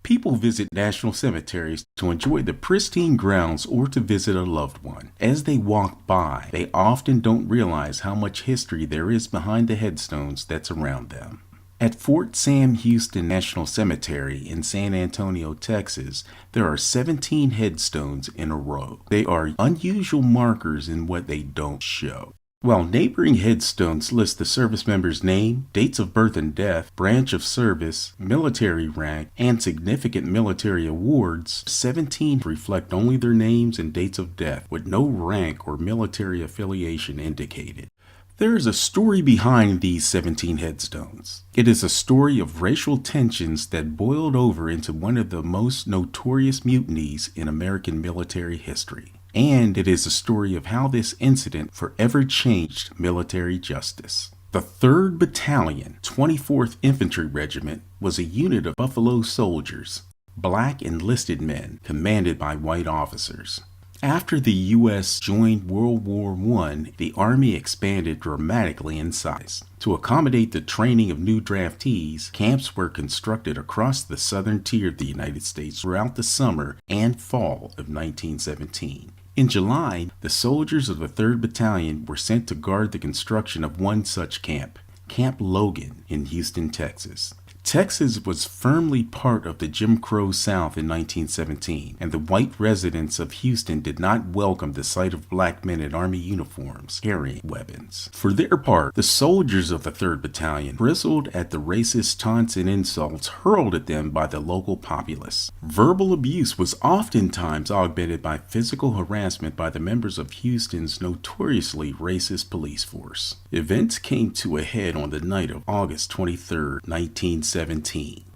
People visit national cemeteries to enjoy the pristine grounds or to visit a loved one. As they walk by, they often don't realize how much history there is behind the headstones that's around them. At Fort Sam Houston National Cemetery in San Antonio, Texas, there are 17 headstones in a row. They are unusual markers in what they don't show. While neighboring headstones list the service member's name, dates of birth and death, branch of service, military rank, and significant military awards, 17 reflect only their names and dates of death, with no rank or military affiliation indicated. There is a story behind these 17 headstones. It is a story of racial tensions that boiled over into one of the most notorious mutinies in American military history. And it is a story of how this incident forever changed military justice. The 3rd Battalion, 24th Infantry Regiment, was a unit of Buffalo soldiers, black enlisted men commanded by white officers. After the U.S. joined World War I, the Army expanded dramatically in size. To accommodate the training of new draftees, camps were constructed across the southern tier of the United States throughout the summer and fall of 1917. In July, the soldiers of the 3rd Battalion were sent to guard the construction of one such camp, Camp Logan in Houston, Texas. Texas was firmly part of the Jim Crow South in 1917, and the white residents of Houston did not welcome the sight of black men in Army uniforms carrying weapons. For their part, the soldiers of the 3rd Battalion bristled at the racist taunts and insults hurled at them by the local populace. Verbal abuse was oftentimes augmented by physical harassment by the members of Houston's notoriously racist police force. Events came to a head on the night of August 23, 1917.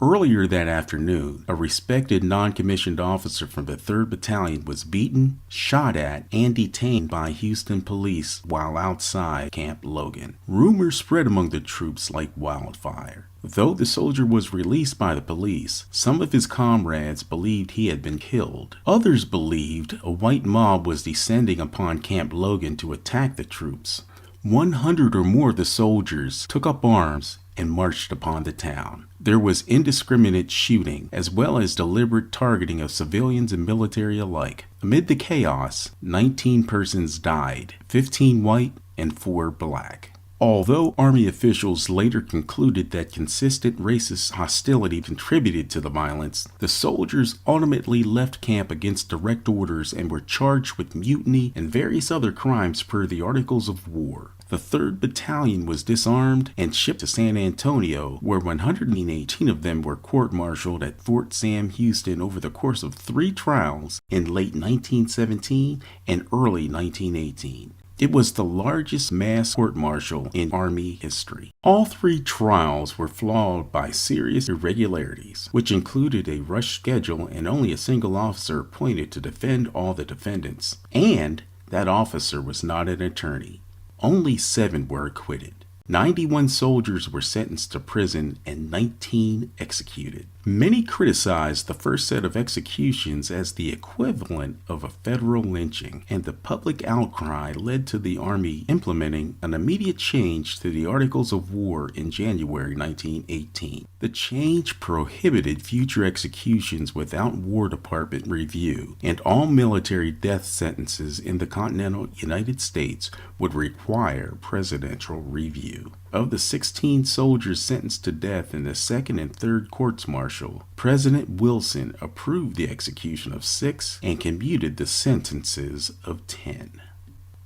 Earlier that afternoon, a respected non-commissioned officer from the 3rd Battalion was beaten, shot at, and detained by Houston police while outside Camp Logan. Rumors spread among the troops like wildfire. Though the soldier was released by the police, some of his comrades believed he had been killed. Others believed a white mob was descending upon Camp Logan to attack the troops. 100 or more of the soldiers took up arms and marched upon the town. There was indiscriminate shooting, as well as deliberate targeting of civilians and military alike. Amid the chaos, 19 persons died, 15 white and 4 black. Although Army officials later concluded that consistent racist hostility contributed to the violence, the soldiers ultimately left camp against direct orders and were charged with mutiny and various other crimes per the Articles of War. The 3rd Battalion was disarmed and shipped to San Antonio, where 118 of them were court-martialed at Fort Sam Houston over the course of 3 trials in late 1917 and early 1918. It was the largest mass court-martial in Army history. All 3 trials were flawed by serious irregularities, which included a rushed schedule and only a single officer appointed to defend all the defendants. And that officer was not an attorney. Only 7 were acquitted. 91 soldiers were sentenced to prison and 19 executed. Many criticized the first set of executions as the equivalent of a federal lynching, and the public outcry led to the Army implementing an immediate change to the Articles of War in January 1918. The change prohibited future executions without War Department review, and all military death sentences in the continental United States would require presidential review. Of the 16 soldiers sentenced to death in the 2nd and 3rd courts-martial, President Wilson approved the execution of 6 and commuted the sentences of 10.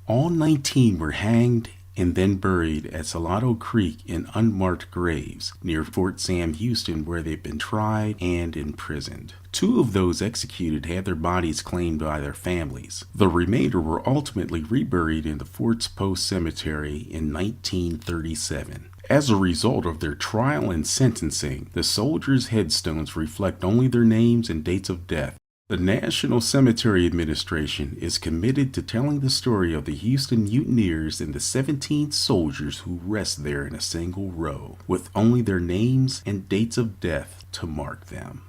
All 19 were hanged and then buried at Salado Creek in unmarked graves near Fort Sam Houston, where they'd been tried and imprisoned. 2 of those executed had their bodies claimed by their families. The remainder were ultimately reburied in the Fort's Post Cemetery in 1937. As a result of their trial and sentencing, the soldiers' headstones reflect only their names and dates of death. The National Cemetery Administration is committed to telling the story of the Houston mutineers and the 17 soldiers who rest there in a single row, with only their names and dates of death to mark them.